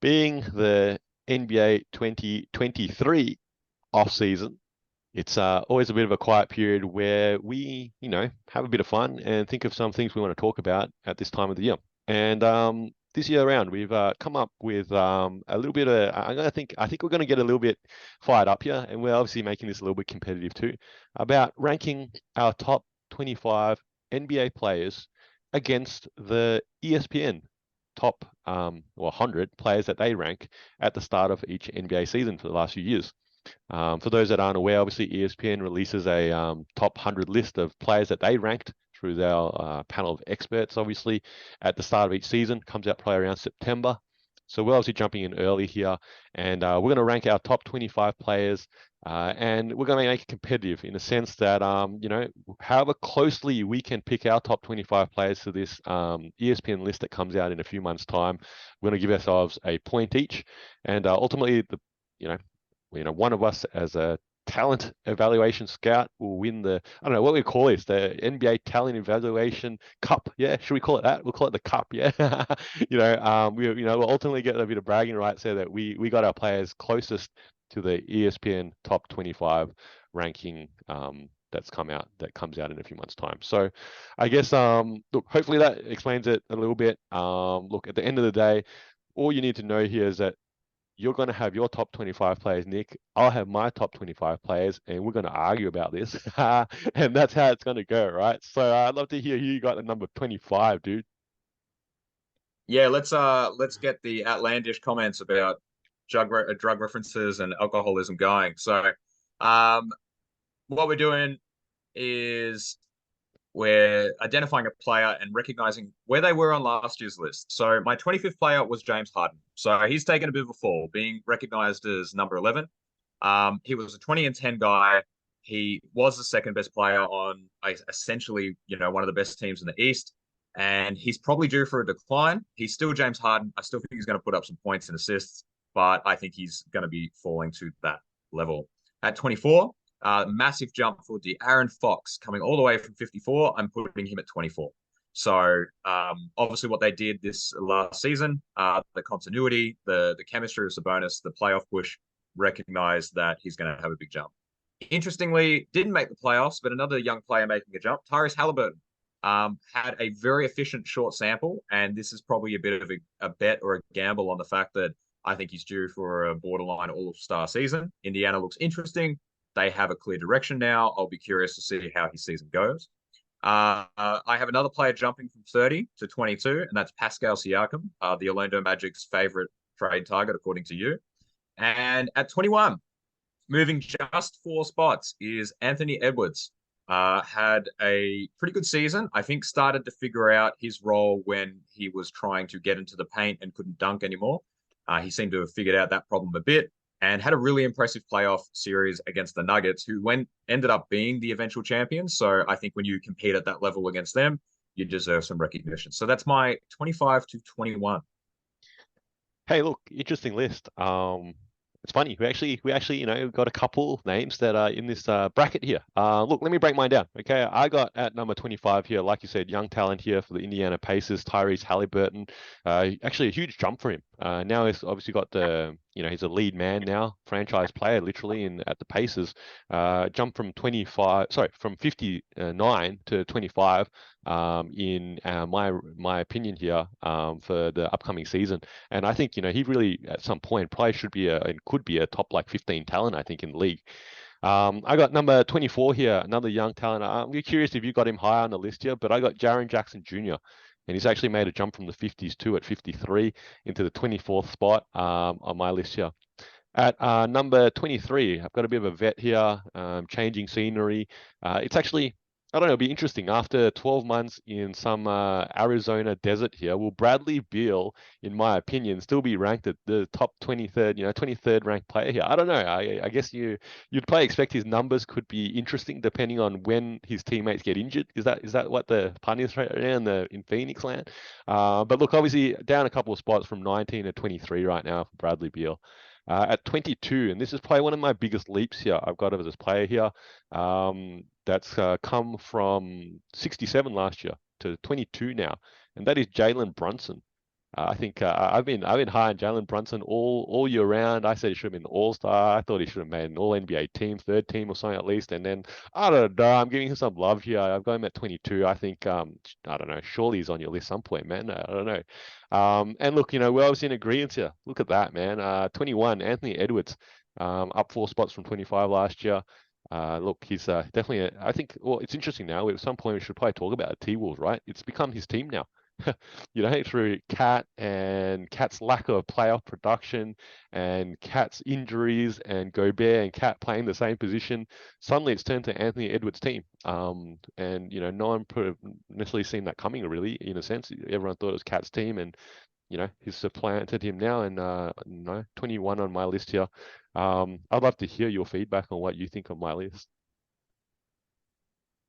Being the NBA 2023 off season, it's always a bit of a quiet period where we, have a bit of fun and think of some things we want to talk about at this time of the year. And this year around, we've come up with a little bit of. I think we're going to get a little bit fired up here, and we're obviously making this a little bit competitive too, about ranking our top 25 NBA players against the ESPN top 100 players that they rank at the start of each NBA season for the last few years. For those that aren't aware, obviously ESPN releases a top 100 list of players that they ranked through their panel of experts, obviously, at the start of each season. Comes out probably around September. So we're obviously jumping in early here, and we're going to rank our top 25 players, and we're going to make it competitive in the sense that, however closely we can pick our top 25 players to this ESPN list that comes out in a few months' time, we're going to give ourselves a point each, and ultimately, one of us as a talent evaluation scout will win I don't know what we call this, the NBA talent evaluation cup. Yeah, should we call it that? We'll call it the cup. Yeah. We'll ultimately get a bit of bragging rights there that we got our players closest to the ESPN top 25 ranking that comes out in a few months' time. So I guess look, hopefully that explains it a little bit. Look, at the end of the day, all you need to know here is that you're going to have your top 25 players, Nick. I'll have my top 25 players, and we're going to argue about this. And that's how it's going to go, right? So I'd love to hear who you got at number 25, dude. Yeah, let's get the outlandish comments about drug references and alcoholism going. So, um, what we're doing is we're identifying a player and recognizing where they were on last year's list. So my 25th player was James Harden. So he's taken a bit of a fall, being recognized as number 11. He was a 20 and 10 guy. He was the second best player on essentially, one of the best teams in the East. And he's probably due for a decline. He's still James Harden. I still think he's going to put up some points and assists, but I think he's going to be falling to that level. At 24, massive jump for De'Aaron Fox coming all the way from 54. I'm putting him at 24. So obviously what they did this last season, the continuity, the chemistry of Sabonis, the playoff push, recognized that he's going to have a big jump. Interestingly, didn't make the playoffs, but another young player making a jump, Tyrese Halliburton, had a very efficient short sample, and this is probably a bit of a bet or a gamble on the fact that I think he's due for a borderline all-star season. Indiana looks interesting. They have a clear direction now. I'll be curious to see how his season goes. I have another player jumping from 30 to 22, and that's Pascal Siakam, the Orlando Magic's favorite trade target, according to you. And at 21, moving just 4 spots, is Anthony Edwards. Had a pretty good season. I think started to figure out his role when he was trying to get into the paint and couldn't dunk anymore. He seemed to have figured out that problem a bit and had a really impressive playoff series against the Nuggets, who ended up being the eventual champions. So I think when you compete at that level against them, you deserve some recognition. So that's my 25 to 21. Hey, look, interesting list. It's funny. We actually, got a couple names that are in this bracket here. Look, let me break mine down. Okay, I got at number 25 here, like you said, young talent here for the Indiana Pacers, Tyrese Halliburton. Actually, a huge jump for him. Now he's obviously got he's a lead man now, franchise player, literally, at the Pacers. Jump from 59 to 25. In my opinion here, for the upcoming season. And I think, he really at some point probably should be and could be a top like 15 talent, I think, in the league. I got number 24 here, another young talent. I'm curious if you got him higher on the list here, but I got Jaren Jackson Jr. And he's actually made a jump from the 50s too at 53 into the 24th spot on my list here. At number 23, I've got a bit of a vet here, changing scenery. It's actually, I don't know, it'll be interesting. After 12 months in some Arizona desert here, will Bradley Beal, in my opinion, still be ranked at the top 23rd, 23rd ranked player here? I don't know. I guess you'd probably expect his numbers could be interesting depending on when his teammates get injured. Is that what the pun is right now in Phoenix land? But look, obviously down a couple of spots from 19 to 23 right now for Bradley Beal. At 22, and this is probably one of my biggest leaps here I've got as a player here. That's come from 67 last year to 22 now, and that is Jalen Brunson. I think I've been high on Jalen Brunson all year round. I said he should have been the All-Star. I thought he should have made an All NBA team, third team or something at least. And then I don't know. I'm giving him some love here. I've got him at 22. I think I don't know. Surely he's on your list some point, man. I don't know. And look, we're obviously in agreement here. Look at that, man. 21, Anthony Edwards, up 4 spots from 25 last year. Look, he's definitely. I think. Well, it's interesting now. At some point, we should probably talk about T-Wolves, right? It's become his team now. Through Cat and Cat's lack of playoff production and Cat's injuries and Gobert and Cat playing the same position, suddenly it's turned to Anthony Edwards' team. No one put necessarily seen that coming, really, in a sense. Everyone thought it was Cat's team, and he's supplanted him now, and 21 on my list here. I'd love to hear your feedback on what you think of my list.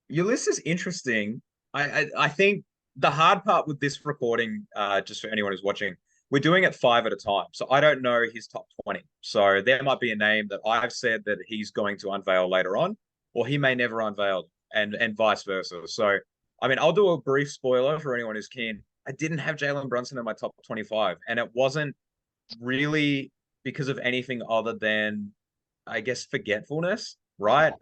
Your list is interesting. I think the hard part with this recording, just for anyone who's watching, we're doing it five at a time. So I don't know his top 20. So there might be a name that I've said that he's going to unveil later on, or he may never unveil, and vice versa. So I mean, I'll do a brief spoiler for anyone who's keen. I didn't have Jalen Brunson in my top 25, and it wasn't really because of anything other than, I guess, forgetfulness, right?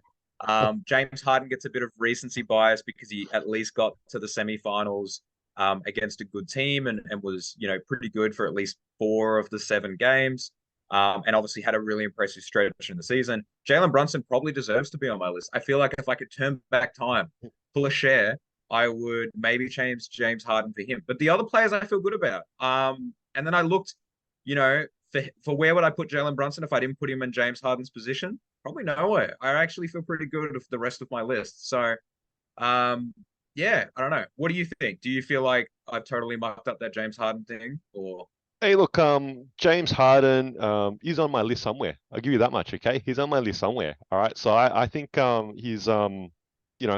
James Harden gets a bit of recency bias because he at least got to the semifinals against a good team and was, pretty good for at least 4 of the 7 games. And obviously had a really impressive stretch in the season. Jalen Brunson probably deserves to be on my list. I feel like if I could turn back time, pull a share, I would maybe change James Harden for him. But the other players I feel good about. And then I looked, you know, for where would I put Jalen Brunson if I didn't put him in James Harden's position? Probably nowhere. I actually feel pretty good with the rest of my list. So, yeah, I don't know. What do you think? Do you feel like I've totally mucked up that James Harden thing, or? Hey, look, James Harden, he's on my list somewhere. I'll give you that much, okay? He's on my list somewhere. All right. So I think he's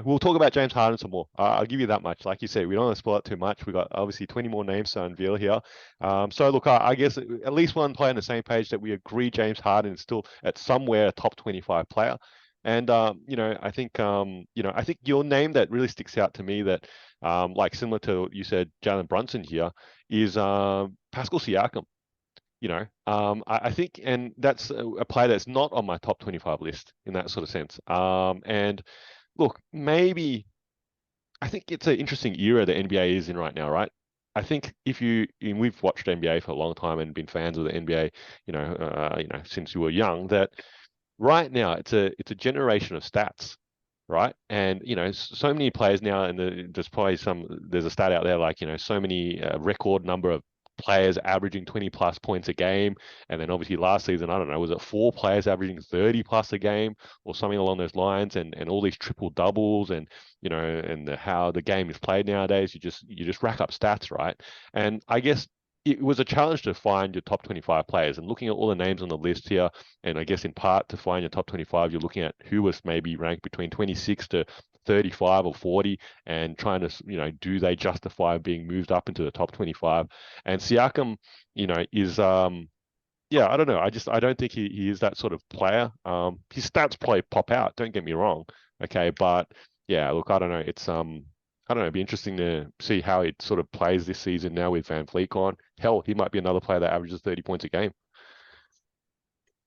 we'll talk about James Harden some more. I'll give you that much. Like you said, we don't want to spoil it too much. We got obviously 20 more names to unveil here. So look, I guess at least one player on the same page that we agree James Harden is still at somewhere a top 25 player. And I think your name that really sticks out to me that like similar to what you said, Jalen Brunson here is Pascal Siakam. I think, and that's a player that's not on my top 25 list in that sort of sense. And look, maybe I think it's an interesting era the NBA is in right now, right? I think we've watched NBA for a long time and been fans of the NBA, since you were young, that right now it's a generation of stats, right? And so many players now, and there's a stat out there like so many record number of players averaging 20 plus points a game, and then obviously last season, I don't know, was it 4 players averaging 30 plus a game or something along those lines, and all these triple doubles, and how the game is played nowadays, you just rack up stats, right? And I guess it was a challenge to find your top 25 players, and looking at all the names on the list here, and I guess in part to find your top 25, you're looking at who was maybe ranked between 26 to 35 or 40, and trying to, do they justify being moved up into the top 25? And Siakam, is yeah, I don't know. I don't think he is that sort of player. His stats probably pop out. Don't get me wrong. Okay, but yeah, look, I don't know. I don't know. It'd be interesting to see how it sort of plays this season now with Van Fleet on. Hell, he might be another player that averages 30 points a game.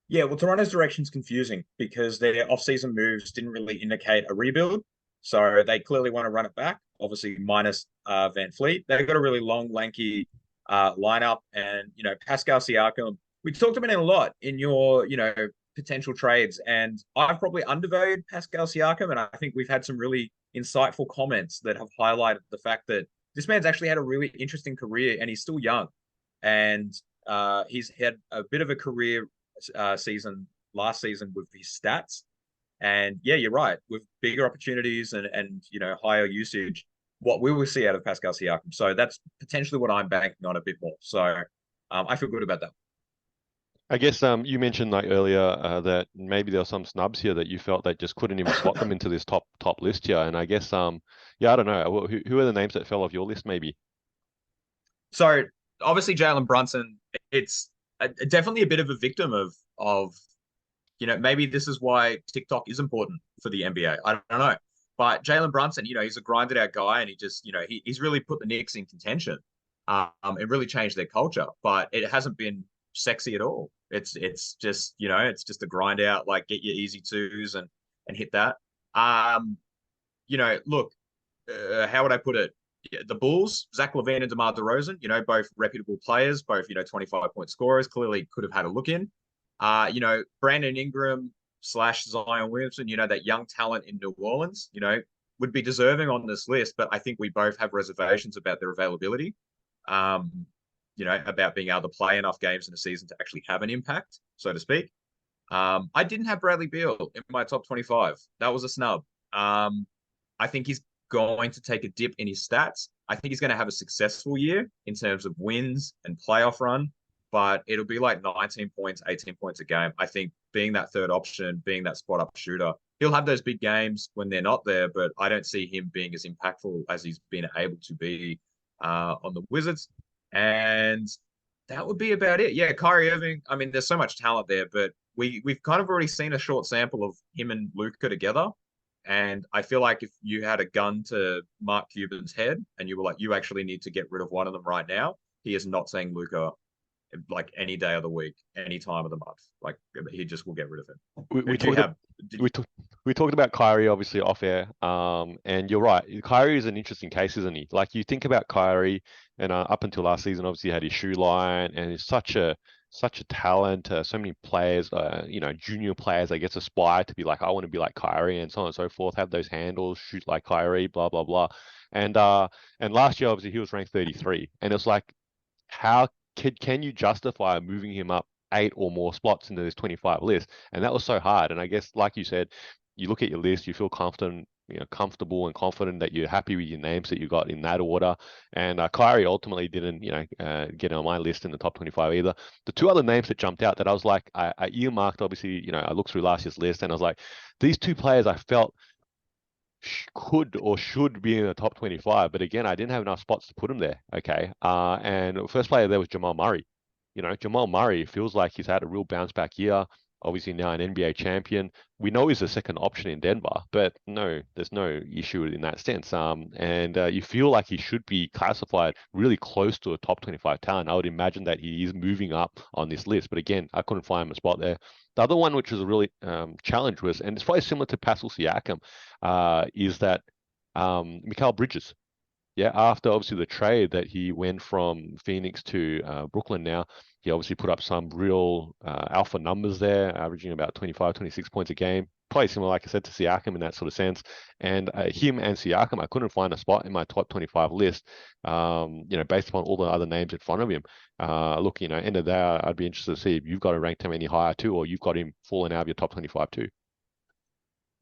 Yeah, well, Toronto's direction's confusing because their off-season moves didn't really indicate a rebuild. So they clearly want to run it back, obviously minus Van Fleet. They've got a really long, lanky lineup. And, Pascal Siakam, we talked about it a lot in your, potential trades. And I've probably undervalued Pascal Siakam. And I think we've had some really insightful comments that have highlighted the fact that this man's actually had a really interesting career and he's still young. And he's had a bit of a career season last season with his stats. And yeah, you're right. With bigger opportunities and higher usage, what we will see out of Pascal Siakam. So that's potentially what I'm banking on a bit more. So I feel good about that. I guess you mentioned like earlier that maybe there were some snubs here that you felt that just couldn't even slot them into this top list here. And I guess yeah, I don't know. Who are the names that fell off your list maybe? So obviously Jalen Brunson, it's definitely a bit of a victim of maybe this is why TikTok is important for the NBA. I don't know. But Jalen Brunson, he's a grinded out guy and he just, he's really put the Knicks in contention. and really changed their culture. But it hasn't been sexy at all. It's just it's just a grind out, like get your easy twos and hit that. Um, Look, how would I put it? Yeah, the Bulls, Zach LaVine and DeMar DeRozan, both reputable players, both 25-point scorers, clearly could have had a look in. Brandon Ingram slash Zion Williamson, that young talent in New Orleans, would be deserving on this list, but I think we both have reservations about their availability. Um, about being able to play enough games in a season to actually have an impact, so to speak. I didn't have Bradley Beal in my top 25. That was a snub. I think he's going to take a dip in his stats. I think he's going to have a successful year in terms of wins and playoff run, but it'll be like 19 points, 18 points a game. I think being that third option, being that spot up shooter, he'll have those big games when they're not there, but I don't see him being as impactful as he's been able to be on the Wizards. And that would be about it. Yeah, Kyrie Irving. I mean, there's so much talent there, but we've kind of already seen a short sample of him and Luka together. And I feel like if you had a gun to Mark Cuban's head and you were like, you actually need to get rid of one of them right now, he is not saying Luka like any day of the week, any time of the month. Like he just will get rid of him. We, we Do you talked have? Did you, we, talk, we talked about Kyrie obviously off air, and you're right. Kyrie is an interesting case, isn't he? Like you think about Kyrie, and up until last season, obviously he had his shoe line, and he's such a talent. So many players, junior players, I guess, aspire to be like, I want to be like Kyrie, and so on and so forth. Have those handles, shoot like Kyrie, blah blah blah. And uh, and last year, obviously, he was ranked 33, and it's like, how can you justify moving him up eight or more spots into this 25 list? And that was so hard. And I guess, like you said, you look at your list, you feel confident, comfortable and confident that you're happy with your names that you got in that order. And Kyrie ultimately didn't, get on my list in the top 25 either. The two other names that jumped out that I was like, I earmarked, obviously, I looked through last year's list and I was like, these two players I felt could or should be in the top 25. But again, I didn't have enough spots to put him there. Okay. And first player there was Jamal Murray. Jamal Murray feels like he's had a real bounce back year. Obviously now an NBA champion. We know he's the second option in Denver, but no, there's no issue in that sense. And you feel like he should be classified really close to a top 25 talent. I would imagine that he is moving up on this list, but again, I couldn't find him a spot there. The other one, which was a really challenge, was, and it's probably similar to Pascal Siakam, is that Mikal Bridges. Yeah, after obviously the trade that he went from Phoenix to Brooklyn now, he obviously put up some real alpha numbers there, averaging about 25, 26 points a game. Probably similar, like I said, to Siakam in that sort of sense. And him and Siakam, I couldn't find a spot in my top 25 list, based upon all the other names in front of him. Look, end of the day, I'd be interested to see if you've got to rank him any higher too, or you've got him falling out of your top 25 too.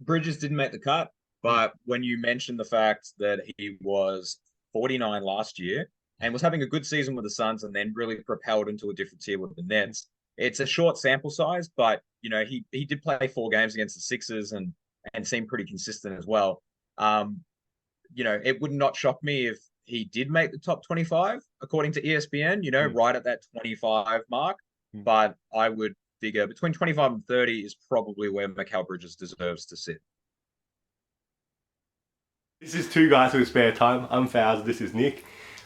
Bridges didn't make the cut, but when you mentioned the fact that he was 49 last year and was having a good season with the Suns and then really propelled into a different tier with the Nets, it's a short sample size, but he did play 4 games against the Sixers and seemed pretty consistent as well. It would not shock me if he did make the top 25 according to ESPN, Mm. right at that 25 mark. Mm. But I would figure between 25 and 30 is probably where Mikal Bridges deserves to sit. This is Two Guys with Spare Time. I'm Faz, this is Nick.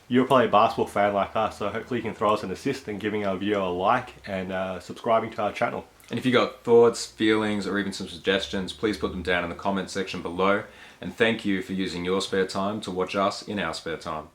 You're probably a basketball fan like us, so hopefully you can throw us an assist and giving our video a like and subscribing to our channel. And if you got thoughts, feelings, or even some suggestions, please put them down in the comment section below. And thank you for using your spare time to watch us in our spare time.